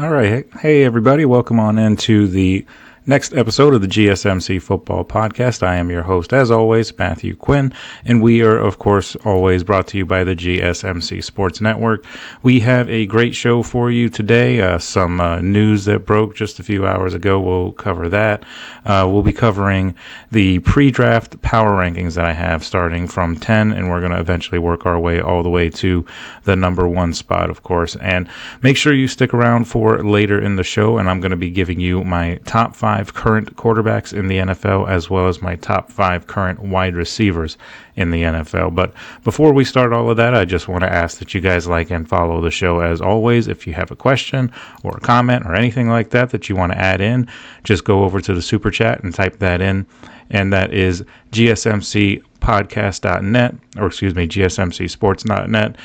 All right. Hey, everybody. Welcome on into the next episode of the GSMC Football Podcast. I am your host, as always, Matthew Quinn, and we are, of course, always brought to you by the GSMC Sports Network. We have a great show for you today. Some news that broke just a few hours ago. We'll cover that. We'll be covering the pre-draft power rankings that I have starting from 10, and we're going to eventually work our way all the way to the number one spot, of course. And make sure you stick around for later in the show, and I'm going to be giving you my top 5 current quarterbacks in the NFL, as well as my top 5 current wide receivers in the NFL. But before we start all of that, I just want to ask that you guys like and follow the show as always. If you have a question or a comment or anything like that that you want to add in, just go over to the super chat and type that in. And that is gsmcpodcast.net, or gsmcsports.net.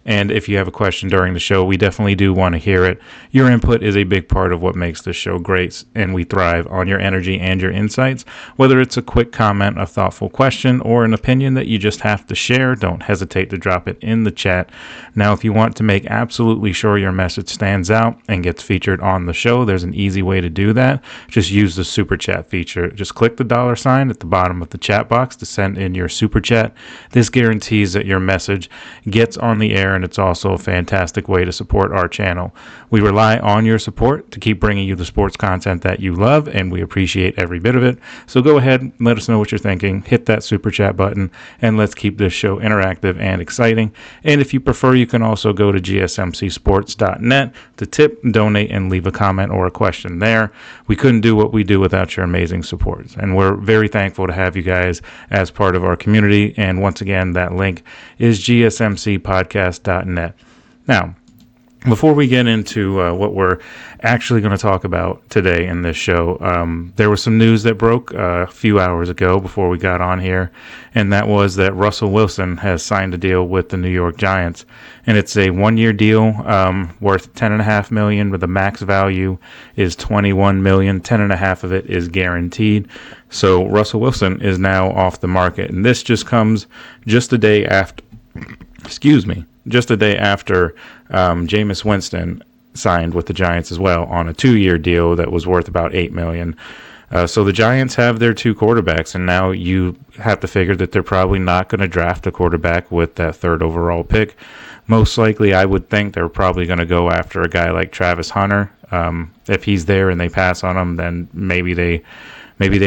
And if you have a question during the show, we definitely do want to hear it. Your input is a big part of what makes this show great, and we thrive on your energy and your insights. Whether it's a quick comment, a thoughtful question, or an opinion that you just have to share, don't hesitate to drop it in the chat. Now, if you want to make absolutely sure your message stands out and gets featured on the show, there's an easy way to do that. Just use the super chat feature. Just click the $sign at the bottom of the chat box to send in your super chat. This guarantees that your message gets on the air, and it's also a fantastic way to support our channel. We rely on your support to keep bringing you the sports content that you love, and we appreciate every bit of it. So go ahead and let us know what you're thinking. Hit that super chat button, and let's keep this show interactive and exciting. And if you prefer, you can also go to gsmcsports.net to tip, donate, and leave a comment or a question there. We couldn't do what we do without your amazing support, and we're very thankful to have you guys as part of our community. And once again, that link is gsmcpodcast.net. Now, before we get into what we're actually going to talk about today in this show, there was some news that broke a few hours ago before we got on here, and that was that Russell Wilson has signed a deal with the New York Giants, and it's a one-year deal worth $10.5 million, but the max value is $21 million. $10.5 of it is guaranteed. So Russell Wilson is now off the market, and this just comes just a day after. Just a day after Jameis Winston signed with the Giants as well on a 2-year deal that was worth about $8 million. So the Giants have their 2 quarterbacks, and now you have to figure that they're probably not going to draft a quarterback with that 3rd overall pick. Most likely, I would think they're probably going to go after a guy like Travis Hunter. If he's there and they pass on him, then maybe they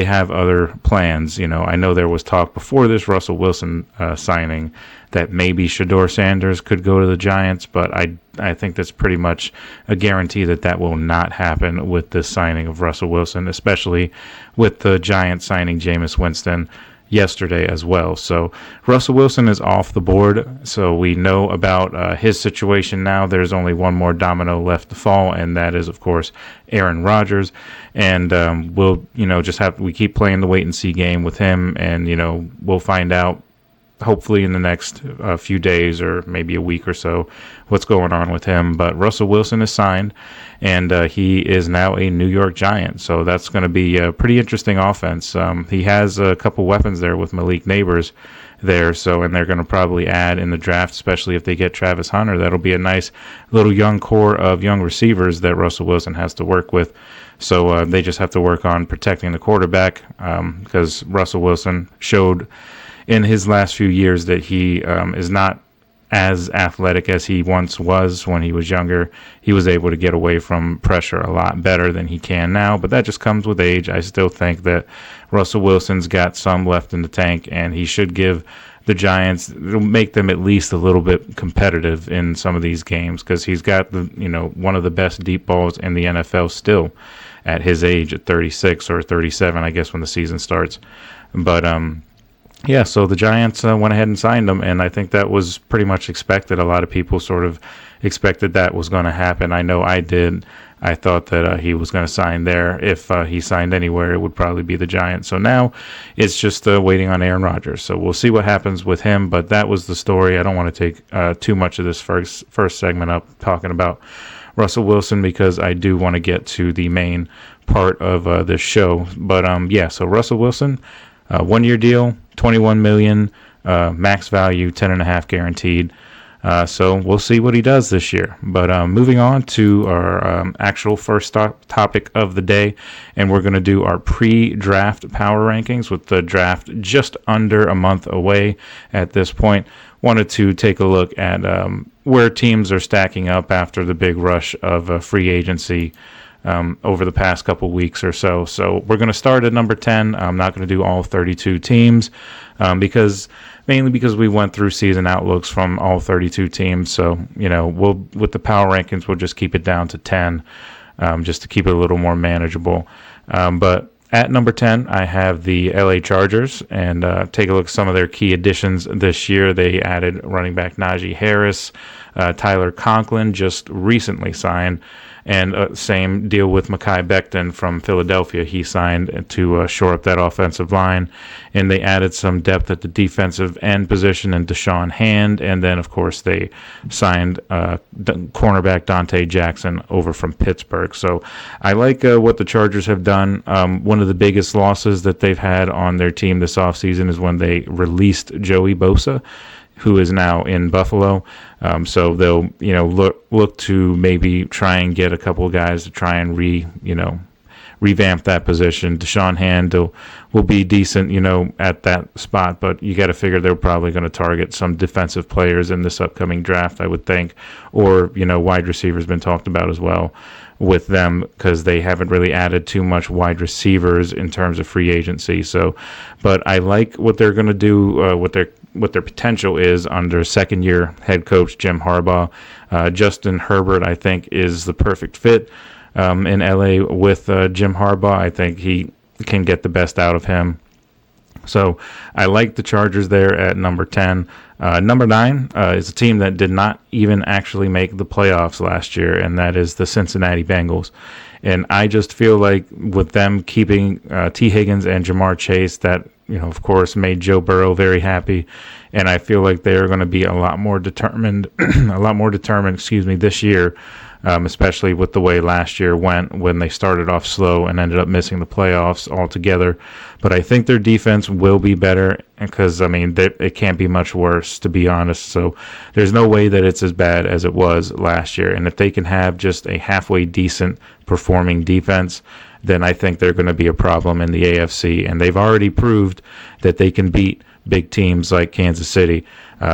have other plans. You know, I know there was talk before this Russell Wilson signing that maybe Shedeur Sanders could go to the Giants, but I think that's pretty much a guarantee that will not happen with this signing of Russell Wilson, especially with the Giants signing Jameis Winston yesterday as well. So Russell Wilson is off the board, so we know about his situation now. There's only one more domino left to fall, and that is, of course, Aaron Rodgers. And we keep playing the wait and see game with him, and we'll find out hopefully in the next few days or maybe a week or so what's going on with him. But Russell Wilson is signed, and he is now a New York Giant. So that's going to be a pretty interesting offense. He has a couple weapons there with Malik Neighbors there. So, and they're going to probably add in the draft, especially if they get Travis Hunter. That'll be a nice little young core of young receivers that Russell Wilson has to work with. So they just have to work on protecting the quarterback because Russell Wilson showed in his last few years that he is not as athletic as he once was when he was younger. He was able to get away from pressure a lot better than he can now, but that just comes with age. I still think that Russell Wilson's got some left in the tank, and he should give the Giants, make them at least a little bit competitive in some of these games, because he's got one of the best deep balls in the NFL still at his age at 36 or 37, I guess, when the season starts. But yeah, so the Giants went ahead and signed him, and I think that was pretty much expected. A lot of people sort of expected that was going to happen. I know I did. I thought that he was going to sign there. If he signed anywhere, it would probably be the Giants. So now it's just waiting on Aaron Rodgers. So we'll see what happens with him, but that was the story. I don't want to take too much of this first segment up talking about Russell Wilson, because I do want to get to the main part of this show. But so Russell Wilson, 1-year deal, $21 million, max value, $10.5 guaranteed. So we'll see what he does this year. But moving on to our actual first topic of the day, and we're going to do our pre-draft power rankings with the draft just under a month away at this point. Wanted to take a look at where teams are stacking up after the big rush of free agency over the past couple weeks or so. So we're going to start at number 10. I'm not going to do all 32 teams mainly because we went through season outlooks from all 32 teams. So, we'll with the power rankings, we'll just keep it down to 10 just to keep it a little more manageable. But at number 10, I have the LA Chargers, and take a look at some of their key additions this year. They added running back Najee Harris. Tyler Conklin just recently signed, and same deal with Mekhi Becton from Philadelphia. He signed to shore up that offensive line, and they added some depth at the defensive end position in Deshaun Hand, and then, of course, they signed cornerback Dante Jackson over from Pittsburgh. So I like what the Chargers have done. One of the biggest losses that they've had on their team this offseason is when they released Joey Bosa, who is now in Buffalo. So they'll, look to maybe try and get a couple of guys to try and revamp that position. Deshaun Hand will be decent, at that spot, but you got to figure they're probably going to target some defensive players in this upcoming draft, I would think, or, wide receivers been talked about as well with them, because they haven't really added too much wide receivers in terms of free agency. So, but I like what they're going to do, what their potential is under second-year head coach Jim Harbaugh. Justin Herbert, I think, is the perfect fit in LA with Jim Harbaugh. I think he can get the best out of him. So I like the Chargers there at number 10. Number 9 is a team that did not even actually make the playoffs last year, and that is the Cincinnati Bengals. And I just feel like with them keeping T. Higgins and Jamar Chase, that, of course, made Joe Burrow very happy. And I feel like they are going to be a lot more determined, this year, especially with the way last year went when they started off slow and ended up missing the playoffs altogether. But I think their defense will be better because, it can't be much worse, to be honest. So there's no way that it's as bad as it was last year. And if they can have just a halfway decent performing defense, then I think they're going to be a problem in the AFC. And they've already proved that they can beat big teams like Kansas City.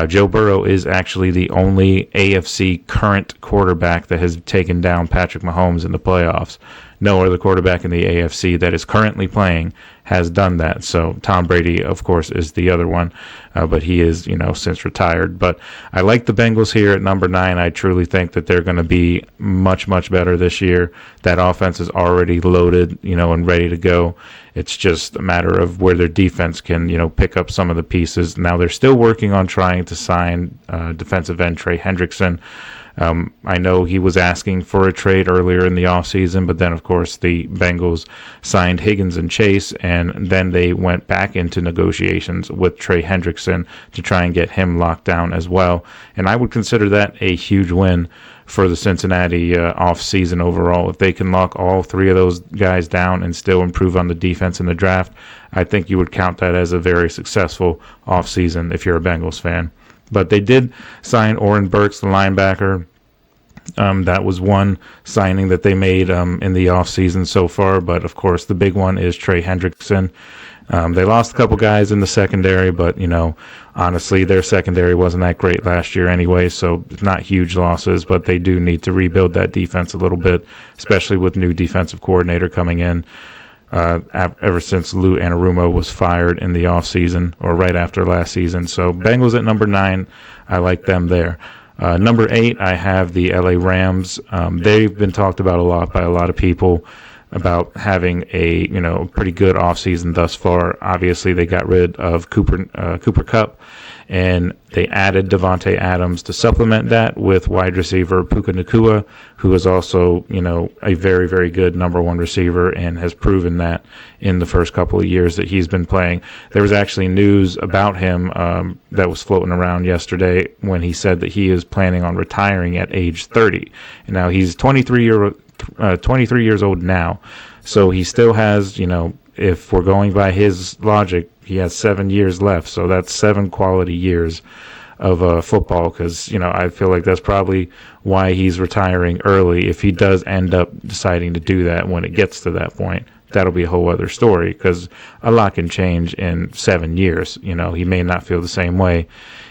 Joe Burrow is actually the only AFC current quarterback that has taken down Patrick Mahomes in the playoffs. No other quarterback in the AFC that is currently playing has done that. So Tom Brady, of course, is the other one, but he is, since retired. But I like the Bengals here at number 9. I truly think that they're going to be much, much better this year. That offense is already loaded, and ready to go. It's just a matter of where their defense can, pick up some of the pieces. Now they're still working on trying to sign defensive end Trey Hendrickson. I know he was asking for a trade earlier in the offseason, but then, of course, the Bengals signed Higgins and Chase, and then they went back into negotiations with Trey Hendrickson to try and get him locked down as well. And I would consider that a huge win for the Cincinnati offseason overall. If they can lock all three of those guys down and still improve on the defense in the draft, I think you would count that as a very successful offseason if you're a Bengals fan. But they did sign Oren Burks, the linebacker. That was one signing that they made in the offseason so far. But, of course, the big one is Trey Hendrickson. They lost a couple guys in the secondary, but, honestly, their secondary wasn't that great last year anyway, so not huge losses. But they do need to rebuild that defense a little bit, especially with new defensive coordinator coming in. Ever since Lou Anarumo was fired in the offseason or right after last season. So Bengals at number 9, I like them there. Number 8, I have the LA Rams. They've been talked about a lot by a lot of people about having a pretty good offseason thus far. Obviously, they got rid of Cooper Kupp, and they added Devontae Adams to supplement that with wide receiver Puka Nacua, who is also a very, very good number 1 receiver and has proven that in the first couple of years that he's been playing. There was actually news about him that was floating around yesterday when he said that he is planning on retiring at age 30. And now he's 23 years old now, so he still has, if we're going by his logic, he has 7 years left, so that's 7 quality years of football, because I feel like that's probably why he's retiring early. If he does end up deciding to do that when it gets to that point, that'll be a whole other story, because a lot can change in 7 years. He may not feel the same way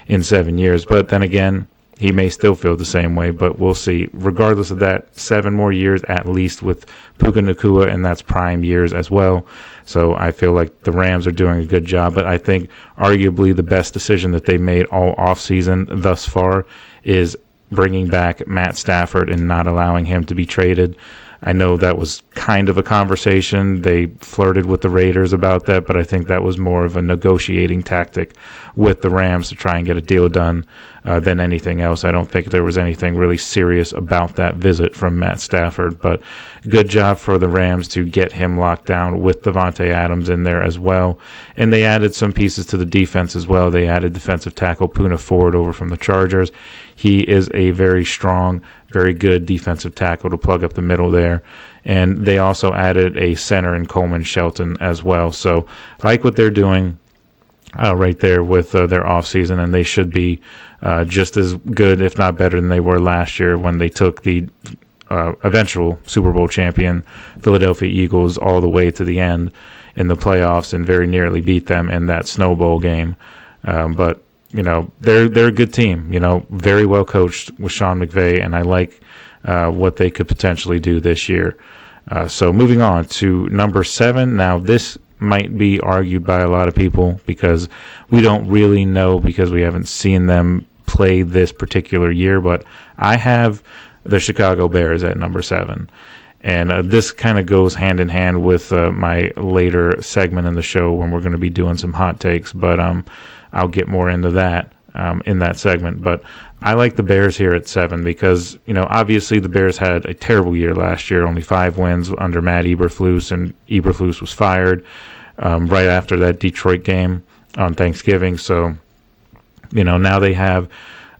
in 7 years, but then again, he may still feel the same way, but we'll see. Regardless of that, 7 more years at least with Puka Nacua, and that's prime years as well. So I feel like the Rams are doing a good job, but I think arguably the best decision that they made all offseason thus far is bringing back Matt Stafford and not allowing him to be traded. I know that was kind of a conversation. They flirted with the Raiders about that, but I think that was more of a negotiating tactic with the Rams to try and get a deal done than anything else. I don't think there was anything really serious about that visit from Matt Stafford, but good job for the Rams to get him locked down with Devontae Adams in there as well. And they added some pieces to the defense as well. They added defensive tackle Poona Ford over from the Chargers. He is a very strong, very good defensive tackle to plug up the middle there. And they also added a center in Coleman Shelton as well. So I like what they're doing right there with their offseason, and they should be just as good, if not better, than they were last year when they took the eventual Super Bowl champion Philadelphia Eagles all the way to the end in the playoffs and very nearly beat them in that Snow Bowl game. But they're a good team, very well coached with Sean McVay, and I like what they could potentially do this year. So moving on to number 7. Now, this might be argued by a lot of people because we don't really know, because we haven't seen them play this particular year, but I have the Chicago Bears at number 7. And this kind of goes hand in hand with my later segment in the show when we're going to be doing some hot takes, but I'll get more into that in that segment. But I like the Bears here at 7 because, obviously the Bears had a terrible year last year, only 5 wins under Matt Eberflus, and Eberflus was fired right after that Detroit game on Thanksgiving. So, now they have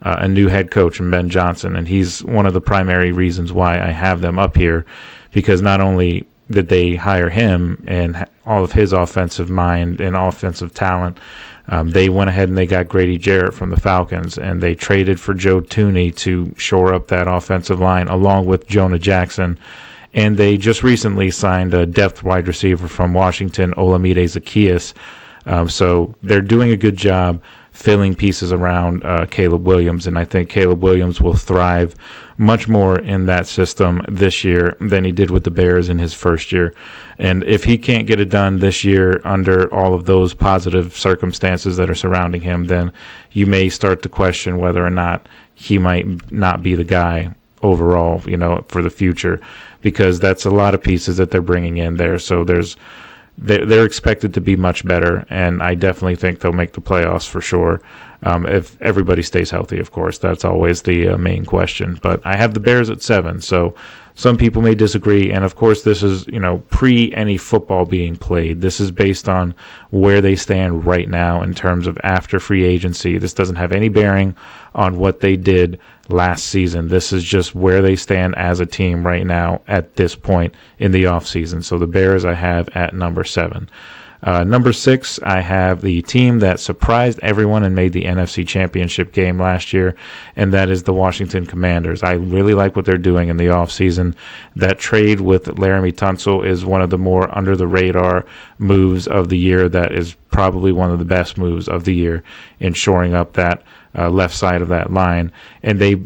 a new head coach in Ben Johnson, and he's one of the primary reasons why I have them up here, because not only did they hire him and all of his offensive mind and offensive talent, they went ahead and they got Grady Jarrett from the Falcons, and they traded for Joe Thuney to shore up that offensive line along with Jonah Jackson. And they just recently signed a depth wide receiver from Washington, Olamide Zaccheaus. So they're doing a good job filling pieces around Caleb Williams, and I think Caleb Williams will thrive much more in that system this year than he did with the Bears in his first year. And if he can't get it done this year under all of those positive circumstances that are surrounding him, then you may start to question whether or not he might not be the guy overall, for the future, because that's a lot of pieces that they're bringing in there. So they're expected to be much better, and I definitely think they'll make the playoffs for sure. If everybody stays healthy, of course, that's always the main question. But I have the Bears at 7, so some people may disagree. And of course, this is, pre any football being played. This is based on where they stand right now in terms of after free agency. This doesn't have any bearing on what they did last season. This is just where they stand as a team right now at this point in the offseason. So the Bears I have at number 7. Number 6, I have the team that surprised everyone and made the NFC Championship game last year, and that is the Washington Commanders. I really like what they're doing in the offseason. That trade with Laramie Tunsil is one of the more under-the-radar moves of the year. That is probably one of the best moves of the year in shoring up that left side of that line. And they,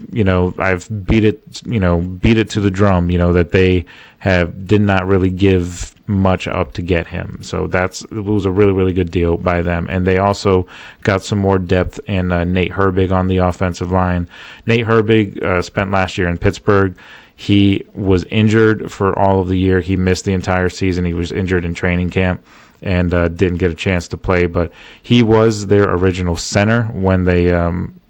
I've beat it to the drum, that they did not really give much up to get him. So it was a really, really good deal by them. And they also got some more depth in Nate Herbig on the offensive line. Nate Herbig spent last year in Pittsburgh. He was injured for all of the year. He missed the entire season. He was injured in training camp and didn't get a chance to play, but he was their original center when they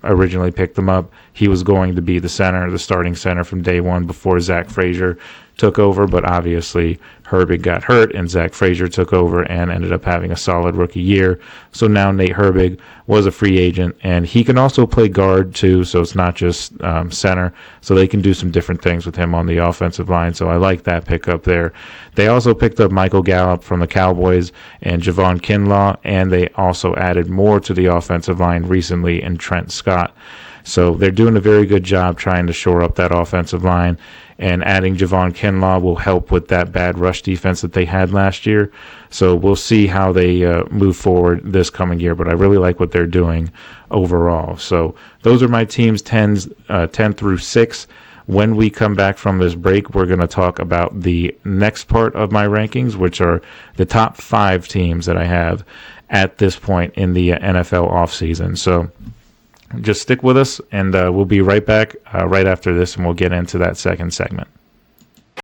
originally picked him up. He was going to be the starting center from day one before Zach Frazier took over, but obviously Herbig got hurt and Zach Frazier took over and ended up having a solid rookie year. So now Nate Herbig was a free agent, and he can also play guard too, so it's not just center. So they can do some different things with him on the offensive line. So I like that pickup there. They also picked up Michael Gallup from the Cowboys and Javon Kinlaw, and they also added more to the offensive line recently in Trent Scott. So they're doing a very good job trying to shore up that offensive line, and adding Javon Kinlaw will help with that bad rush defense that they had last year. So we'll see how they move forward this coming year, but I really like what they're doing overall. So those are my teams 10 through 6. When we come back from this break, we're going to talk about the next part of my rankings, which are the top 5 teams that I have at this point in the NFL offseason. So just stick with us, and we'll be right back right after this, and we'll get into that second segment.